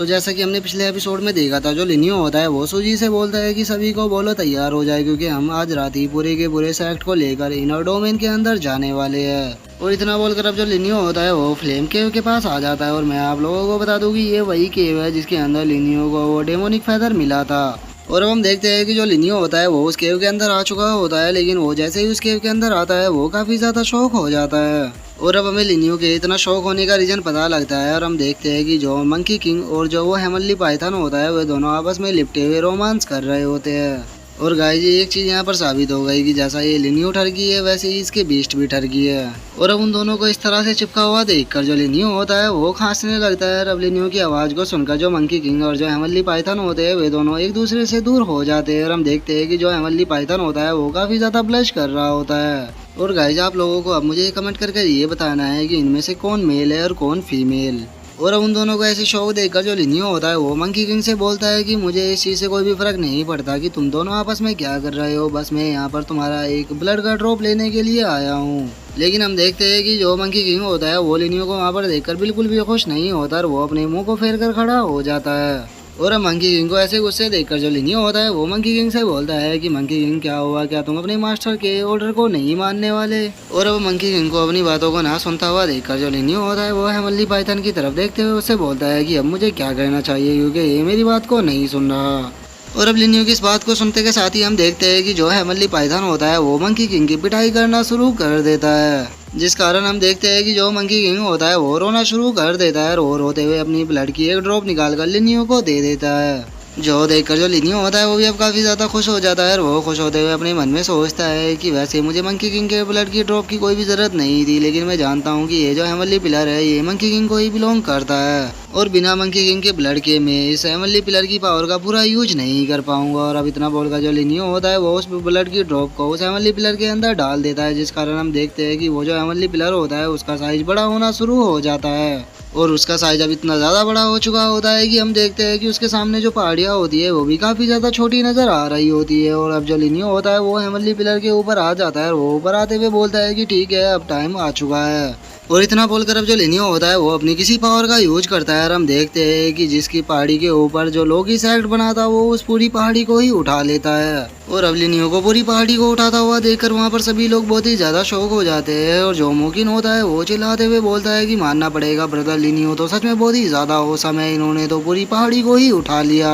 तो जैसा कि हमने पिछले एपिसोड में देखा था, जो लिनियो होता है वो सूजी से बोलता है कि सभी को बोलो तैयार हो जाए, क्योंकि हम आज रात ही पूरे के पूरे सेक्ट को लेकर इनर डोमेन के अंदर जाने वाले हैं। और इतना बोलकर अब जो लिनियो होता है वो फ्लेम केव के पास आ जाता है। और मैं आप लोगों को बता दूं कि ये वही केव है जिसके अंदर लिनियो को वो डेमोनिक फेदर मिला था। और अब हम देखते हैं कि जो लिनियो होता है वो उस केव के अंदर आ चुका होता है, लेकिन वो जैसे ही उस केव के अंदर आता है वो काफ़ी ज़्यादा शौक हो जाता है। और अब हमें लिनियो के इतना शौक होने का रीज़न पता लगता है, और हम देखते हैं कि जो मंकी किंग और जो वो हेमनली पाइथन होता है वे दोनों आपस में लिपटे हुए रोमांस कर रहे होते हैं। और गाइस ये एक चीज़ यहाँ पर साबित हो गई कि जैसा ये लिनियो ठरकी है वैसे ही इसके बीस्ट भी ठरकी है। और अब उन दोनों को इस तरह से चिपका हुआ देखकर जो लिनियो होता है वो खांसने लगता है। अब लिनियो की आवाज़ को सुनकर जो मंकी किंग और जो हेमनली पाइथन होते हैं वे दोनों एक दूसरे से दूर हो जाते हैं। और हम देखते हैं कि जो हेमनली पाइथन होता है वो काफ़ी ज़्यादा ब्लश कर रहा होता है। और गाइस आप लोगों को अब मुझे कमेंट करके ये बताना है कि इनमें से कौन मेल है और कौन फीमेल। और अब उन दोनों को ऐसे शौक देखकर जो लिनियो होता है वो मंकी किंग से बोलता है कि मुझे इस चीज़ से कोई भी फर्क नहीं पड़ता कि तुम दोनों आपस में क्या कर रहे हो, बस मैं यहाँ पर तुम्हारा एक ब्लड का ड्रॉप लेने के लिए आया हूँ। लेकिन हम देखते हैं कि जो मंकी किंग होता है वो लिनियो को वहाँ पर देखकर बिल्कुल भी खुश नहीं होता और वो अपने मुंह को फेर कर खड़ा हो जाता है। और अब मंकी किंग को ऐसे गुस्से देखकर जो लिनियो होता है वो मंकी किंग से बोलता है कि मंकी किंग क्या हुआ, क्या तुम अपने मास्टर के ऑर्डर को नहीं मानने वाले। और अब मंकी किंग को अपनी बातों को ना सुनता हुआ देखकर जो लिनियो होता है वो हेमनली पाइथन की तरफ देखते हुए उससे बोलता है कि अब मुझे क्या कहना चाहिए, क्योंकि ये मेरी बात को नहीं सुन रहा। और अब लिनियो की इस बात को सुनते के साथ ही हम देखते हैं कि जो हेमनली पाइथन होता है वो मंकी किंग की पिटाई करना शुरू कर देता है, जिस कारण हम देखते हैं कि जो मंकी किंग होता है वो रोना शुरू कर देता है और रोते हुए अपनी ब्लड की एक ड्रॉप निकाल कर लिनियो को दे देता है। जो देखकर जो लिनियो होता है वो भी अब काफ़ी ज़्यादा खुश हो जाता है और वो खुश होते हुए अपने मन में सोचता है कि वैसे मुझे मंकी किंग के ब्लड की ड्रॉप की कोई भी ज़रूरत नहीं थी, लेकिन मैं जानता हूँ कि ये जो हेमनली पिलर है ये मंकी किंग को ही बिलोंग करता है और बिना मंकी किंग के ब्लड के मैं इस हेमनली पिलर की पावर का पूरा यूज नहीं कर पाऊंगा। और अब इतना बोलकर जो लिनियो होता है वो उस ब्लड की ड्रॉप को उस हेमनली पिलर के अंदर डाल देता है, जिस कारण हम देखते हैं कि वो जो हेमनली पिलर होता है उसका साइज बड़ा होना शुरू हो जाता है। और उसका साइज अब इतना ज़्यादा बड़ा हो चुका होता है कि हम देखते हैं कि उसके सामने जो पहाड़ियाँ होती है वो भी काफ़ी ज़्यादा छोटी नज़र आ रही होती है। और अब जो लिनियो होता है वो हेमनली पिलर के ऊपर आ जाता है और वो ऊपर आते हुए बोलता है कि ठीक है अब टाइम आ चुका है। और इतना बोलकर अब जो लिनियो होता है वो अपनी किसी पावर का यूज करता है और हम देखते हैं कि जिसकी पहाड़ी के ऊपर जो लोकी सेक्ट बना था वो उस पूरी पहाड़ी को ही उठा लेता है। और अब लिनियो को पूरी पहाड़ी को उठाता हुआ देखकर वहाँ पर सभी लोग बहुत ही ज़्यादा शौक हो जाते हैं। और जो मोकिन होता है वो चिल्लाते हुए बोलता है कि मानना पड़ेगा ब्रदर, लिनियो तो सच में बहुत ही ज़्यादा औसम है, इन्होंने तो पूरी पहाड़ी को ही उठा लिया।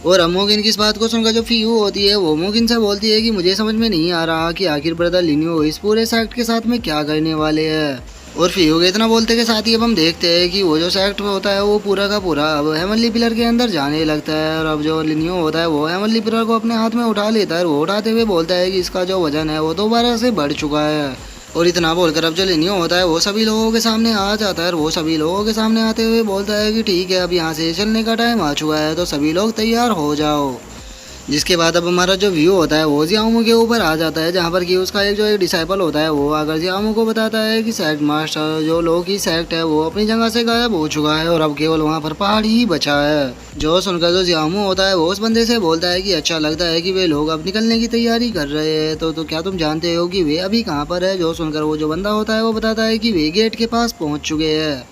और अब मोगिन की इस बात को सुनकर जो फीयू होती है वो मोगिन से बोलती है कि मुझे समझ में नहीं आ रहा कि आखिर ब्रदर लिनियो इस पूरे सेक्ट के साथ में क्या करने वाले हैं। और फीयू के इतना बोलते के साथ ही अब हम देखते हैं कि वो जो सेक्ट होता है वो पूरा का पूरा अब हेमनली पिलर के अंदर जाने लगता है। और अब जो लिनियो होता है वो हेमनली पिलर को अपने हाथ में उठा लेता है और वो उठाते हुए बोलता है कि इसका जो वजन है वो दोबारा से बढ़ चुका है। और इतना बोलकर अब जो लिनियो होता है वो सभी लोगों के सामने आ जाता है और वो सभी लोगों के सामने आते हुए बोलता है कि ठीक है अब यहाँ से चलने का टाइम आ चुका है, तो सभी लोग तैयार हो जाओ। जिसके बाद अब हमारा जो व्यू होता है वो जियामू के ऊपर आ जाता है, जहाँ पर कि उसका एक डिसाइपल होता है वो आकर जियामू को बताता है कि सेक्ट मास्टर जो लोकी सेक्ट है वो अपनी जगह से गायब हो चुका है और अब केवल वहाँ पर पहाड़ ही बचा है। जो सुनकर जो जियामू होता है वो उस बंदे से बोलता है कि अच्छा लगता है कि वे लोग अब निकलने की तैयारी कर रहे हैं, तो क्या तुम जानते हो कि वे अभी कहाँ पर है। जो सुनकर वो जो बंदा होता है वो बताता है कि वे गेट के पास पहुँच चुके हैं।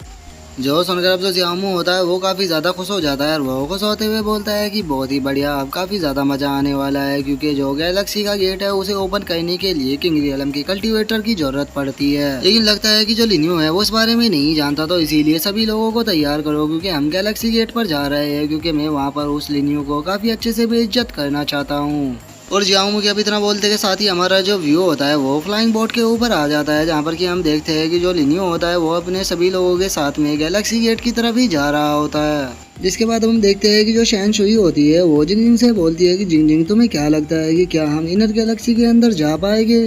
जो सुनकर अब जो जियामू होता है वो काफ़ी ज़्यादा खुश हो जाता है और वो खुश होते हुए बोलता है कि बहुत ही बढ़िया, अब काफ़ी ज़्यादा मज़ा आने वाला है, क्योंकि जो गैलेक्सी का गेट है उसे ओपन करने के लिए किंग रियलम की कल्टीवेटर की ज़रूरत पड़ती है। लेकिन लगता है कि जो लिनियो है वो इस बारे में नहीं जानता, तो इसीलिए सभी लोगों को तैयार करो क्योंकि हम गैलेक्सी गेट पर जा रहे हैं, क्योंकि मैं वहाँ पर उस लिनियो को काफ़ी अच्छे से बेइज्जत करना चाहता हूँ। और जियामू के अब इतना बोलते के साथ ही हमारा जो व्यू होता है वो फ्लाइंग बोट के ऊपर आ जाता है, जहाँ पर कि हम देखते हैं कि जो लिनियो होता है वो अपने सभी लोगों के साथ में गैलेक्सी गेट की तरफ ही जा रहा होता है। जिसके बाद हम देखते हैं कि जो शैन शुई होती है वो जिंगजिंग से बोलती है कि जिंगजिंग तुम्हें क्या लगता है कि क्या हम इनर गैलेक्सी के अंदर जा पाएंगे।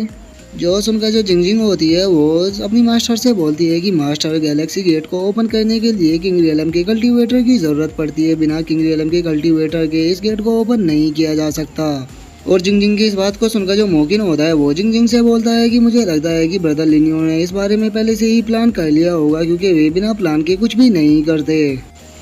जो सुनकर जो जिंगजिंग होती है वो अपनी मास्टर से बोलती है कि मास्टर गैलेक्सी गेट को ओपन करने के लिए किंग रियलम के कल्टीवेटर की ज़रूरत पड़ती है, बिना किंग रियलम के कल्टीवेटर के इस गेट को ओपन नहीं किया जा सकता। और जिंगजिंग की इस बात को सुनकर जो मोकिन होता है वो जिंगजिंग से बोलता है कि मुझे लगता है कि ब्रदर लिनियो ने इस बारे में पहले से ही प्लान कर लिया होगा, क्योंकि वे बिना प्लान के कुछ भी नहीं करते।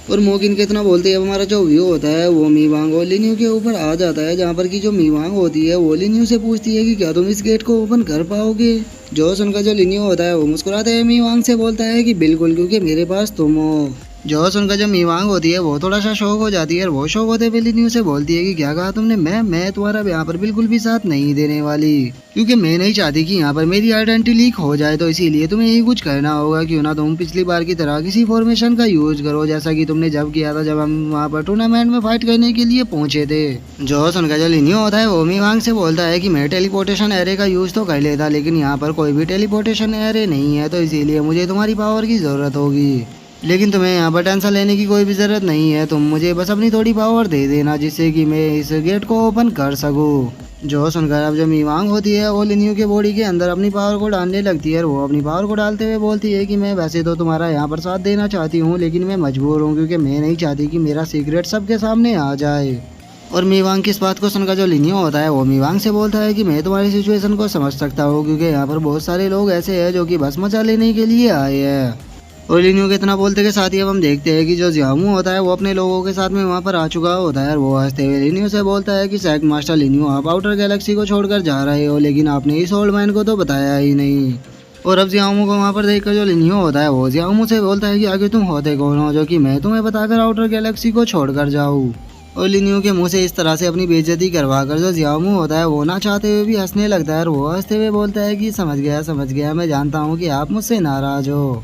और मोकिन के इतना बोलते हैं हमारा जो व्यू होता है वो मीवांग और लिनियो के ऊपर आ जाता है, जहाँ पर कि जो मीवांग होती है वो लिनियो से पूछती है कि क्या तुम इस गेट को ओपन कर पाओगे। जो सुनकर जो लिनियो होता है वो मुस्कुराते हुए मीवांग से बोलता है कि बिल्कुल, क्योंकि मेरे पास तुम हो। जो सुनकर जो मीवांग होती है वो थोड़ा सा शौक हो जाती है और वो शौक होते हुए लिन्यू से बोलती है कि क्या कहा तुमने, मैं तुम्हारा यहाँ पर बिल्कुल भी साथ नहीं देने वाली, क्योंकि मैं नहीं चाहती कि यहाँ पर मेरी आइडेंटिटी लीक हो जाए, तो इसीलिए तुम्हें यही कुछ करना होगा। क्यों ना तुम पिछली बार की तरह किसी फॉर्मेशन का यूज करो जैसा कि तुमने जब किया था जब हम वहाँ पर टूर्नामेंट में फाइट करने के लिए पहुंचे थे। जो सुनकर जो लिन्यू होता है वो मीवांग से बोलता है कि मैं टेलीपोर्टेशन एरे का यूज तो कर लेता, लेकिन यहाँ पर कोई भी टेलीपोर्टेशन एरे नहीं है, तो इसीलिए मुझे तुम्हारी पावर की जरूरत होगी। लेकिन तुम्हें यहाँ पर टेंशन लेने की कोई भी ज़रूरत नहीं है, तुम मुझे बस अपनी थोड़ी पावर दे देना जिससे कि मैं इस गेट को ओपन कर सकूँ। जो सुनकर अब जो मीवांग होती है वो लिन्यू के बॉडी के अंदर अपनी पावर को डालने लगती है और वो अपनी पावर को डालते हुए बोलती है कि मैं वैसे तो तुम्हारा यहाँ पर साथ देना चाहती हूँ, लेकिन मैं मजबूर हूँ क्योंकि मैं नहीं चाहती कि मेरा सीक्रेट सबके सामने आ जाए। और मीवांग की इस बात को सुनकर जो लिन्यू होता है वो मीवांग से बोलता है कि मैं तुम्हारी सिचुएशन को समझ सकता हूँ, क्योंकि यहाँ पर बहुत सारे लोग ऐसे हैं जो कि बस मजा लेने के लिए आए हैं। और लिन्यू के इतना बोलते के साथ ही अब हम देखते हैं कि जो जियामू होता है वो अपने लोगों के साथ में वहाँ पर आ चुका होता है और वो हंसते हुए लिन्यू से बोलता है कि सैक मास्टर लिन्यू, आप आउटर गैलेक्सी को छोड़कर जा रहे हो, लेकिन आपने इस ओल्ड मैन को तो बताया ही नहीं। और अब जियामू को वहाँ पर देखकर जो लिन्यू होता है वो जियामू से बोलता है कि आगे तुम होते कौन हो जो कि मैं तुम्हें बताकर आउटर गैलेक्सी को छोड़कर जाऊँ। और लिन्यू के मुंह से इस तरह से अपनी बेइज्जती करवा कर जो जियामू होता है वो ना चाहते हुए भी हंसने लगता है और वो हंसते हुए बोलता है कि समझ गया, मैं जानता हूँ कि आप मुझसे नाराज हो,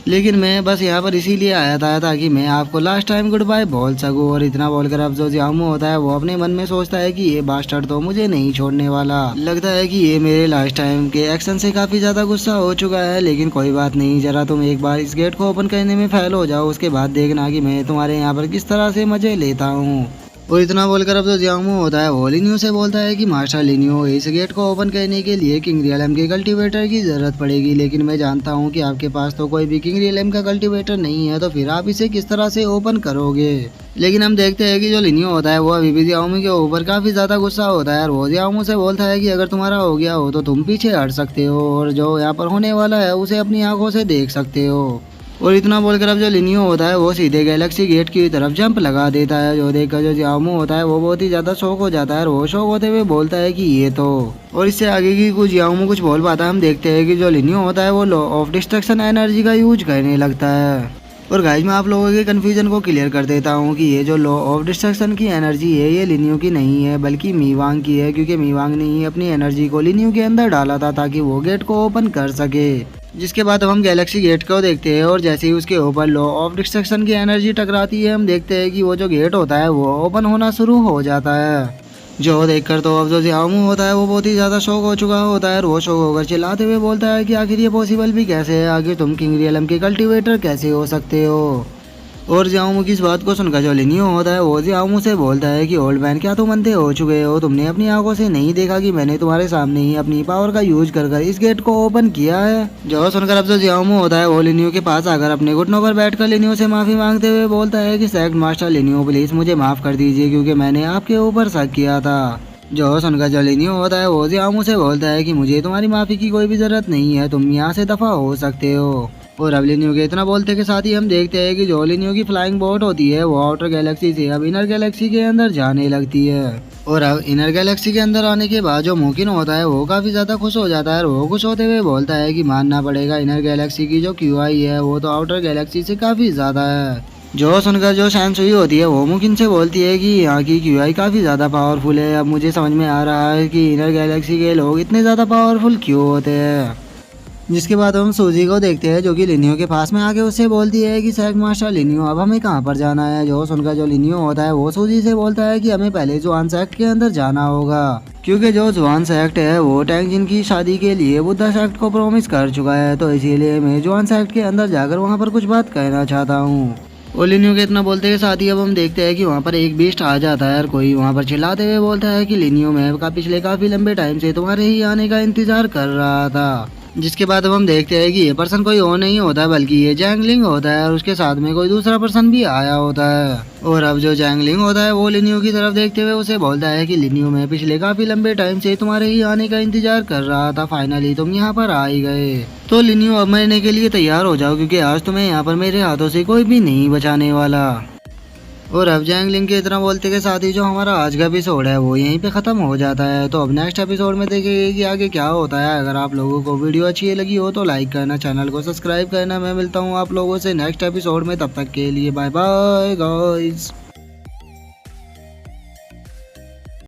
लेकिन मैं बस यहाँ पर इसीलिए आया था ताकि मैं आपको लास्ट टाइम गुड बाय बोल सकूँ। और इतना बोलकर अब जो जियामू होता है वो अपने मन में सोचता है कि ये बास्टर्ड तो मुझे नहीं छोड़ने वाला, लगता है कि ये मेरे लास्ट टाइम के एक्शन से काफी ज्यादा गुस्सा हो चुका है, लेकिन कोई बात नहीं, जरा तुम एक बार इस गेट को ओपन करने में फेल हो जाओ, उसके बाद देखना कि मैं तुम्हारे यहाँ पर किस तरह से मजे लेता हूँ। और इतना बोलकर अब जो जियामू होता है वो लिन्यू से बोलता है कि मास्टर लिन्यू, इस गेट को ओपन करने के लिए किंग रियलम के कल्टीवेटर की जरूरत पड़ेगी, लेकिन मैं जानता हूँ कि आपके पास तो कोई भी किंग रियलम का कल्टीवेटर नहीं है, तो फिर आप इसे किस तरह से ओपन करोगे। लेकिन हम देखते हैं कि जो लिन्यू होता है वो अभी भी जियामू के ऊपर काफी ज्यादा गुस्सा होता है और वो जियामू से बोलता है कि अगर तुम्हारा हो गया हो तो तुम पीछे हट सकते हो और जो यहाँ पर होने वाला है उसे अपनी आंखों से देख सकते हो। और इतना बोलकर अब जो लिन्यू होता है वो सीधे गैलेक्सी गेट की तरफ जंप लगा देता है, जो देखकर जो जियामू होता है वो बहुत ही ज्यादा शौक हो जाता है और वो शौक होते हुए बोलता है कि ये तो। और इससे आगे की कुछ जियामू कुछ बोल पाता है। हम देखते हैं कि जो लिन्यू होता है वो लॉ ऑफ डिस्ट्रक्शन एनर्जी का यूज करने लगता है। और गाइस मैं आप लोगों के कन्फ्यूजन को क्लियर कर देता हूँ कि ये जो लॉ ऑफ डिस्ट्रक्शन की एनर्जी है ये लिन्यू की नहीं है बल्कि मीवांग की है, क्योंकि मीवांग ने ही अपनी एनर्जी को लिन्यू के अंदर डाला था ताकि वो गेट को ओपन कर सके। जिसके बाद अब हम गैलेक्सी गेट को देखते हैं और जैसे ही उसके ऊपर लॉ ऑफ डिस्ट्रक्शन की एनर्जी टकराती है हम देखते हैं कि वो जो गेट होता है वो ओपन होना शुरू हो जाता है। जो देखकर तो अब जो जियामू होता है वो बहुत ही ज़्यादा शौक हो चुका होता है और वो शौक होकर चिल्लाते हुए बोलता है कि आखिर ये पॉसिबल भी कैसे है, आखिर तुम किंग रियलम के कल्टीवेटर कैसे हो सकते हो। और जियामू की इस बात को सुनकर जो लिन्यू होता है वो जियामू से बोलता है कि ओल्ड मैन क्या तुम अंधे हो चुके हो, तुमने अपनी आंखों से नहीं देखा कि मैंने तुम्हारे सामने ही अपनी पावर का यूज कर इस गेट को ओपन किया है। जो सुनकर अब जो जियामू होता है वो लिन्यू के पास आकर अपने घुटनों पर बैठकर लिन्यू से माफी मांगते हुए बोलता है कि सैक्ट मास्टर लिन्यू प्लीज मुझे माफ कर दीजिए क्योंकि मैंने आपके ऊपर शक किया था। जो सुनकर जो लिन्यू होता है वो जियामू से बोलता है कि मुझे तुम्हारी माफी की कोई भी जरूरत नहीं है, तुम यहाँ से दफा हो सकते हो। और अब लिन्यू के इतना बोलते के साथ ही हम देखते हैं कि जो लिन्यू की फ्लाइंग बोट होती है वो आउटर गैलेक्सी से अब इनर गैलेक्सी के अंदर जाने लगती है। और अब इनर गैलेक्सी के अंदर आने के बाद जो मुमकिन होता है वो काफी ज्यादा खुश हो जाता है और वो खुश होते हुए बोलता है कि मानना पड़ेगा इनर गैलेक्सी की जो QI है वो तो आउटर गैलेक्सी से काफी ज्यादा है। जो सुनकर जो शांसुई होती है वो मुमकिन से बोलती है कि यहाँ की QI काफी ज्यादा पावरफुल है। अब मुझे समझ में आ रहा है कि इनर गैलेक्सी के लोग इतने ज्यादा पावरफुल क्यों होते हैं। जिसके बाद हम सूजी को देखते हैं जो कि लिन्यू के पास में आके उससे बोलती है कि सैक मास्टर लिन्यू अब हमें कहाँ पर जाना है। जो सुनकर जो लिन्यू होता है वो सूजी से बोलता है कि हमें पहले जुआन सेक्ट के अंदर जाना होगा, क्योंकि जो जुआन सेक्ट है वो टैंक जिन की शादी के लिए बुद्धा सेक्ट को प्रॉमिस कर चुका है, तो इसीलिए मैं जुआन सेक्ट के अंदर जाकर वहाँ पर कुछ बात कहना चाहता हूँ। और लिन्यू के इतना बोलते के साथ ही अब हम देखते हैं कि वहाँ पर एक बीस्ट आ जाता है और कोई वहाँ पर चिल्लाते हुए बोलता है कि लिन्यू मैं पिछले काफी लंबे टाइम से तुम्हारे ही आने का इंतजार कर रहा था। जिसके बाद अब हम देखते हैं कि ये पर्सन कोई और नहीं होता बल्कि ये जैंगलिंग होता है और उसके साथ में कोई दूसरा पर्सन भी आया होता है। और अब जो जैंगलिंग होता है वो लिन्यू की तरफ देखते हुए उसे बोलता है कि लिन्यू मैं पिछले काफी लंबे टाइम से तुम्हारे ही आने का इंतजार कर रहा था, फाइनली तुम यहाँ पर आ ही गए। तो लिन्यू अब मरने के लिए तैयार हो जाओ क्योंकि आज तुम्हें यहाँ पर मेरे हाथों से कोई भी नहीं बचाने वाला। और अब जैंगलिंग के इतना बोलते के साथ ही जो हमारा आज का एपिसोड है वो यहीं पे खत्म हो जाता है। तो अब नेक्स्ट एपिसोड में देखेंगे कि आगे क्या होता है। अगर आप लोगों को वीडियो अच्छी लगी हो तो लाइक करना, चैनल को सब्सक्राइब करना। मैं मिलता हूँ आप लोगों से नेक्स्ट एपिसोड में, तब तक के लिए बाय बाय गाइस।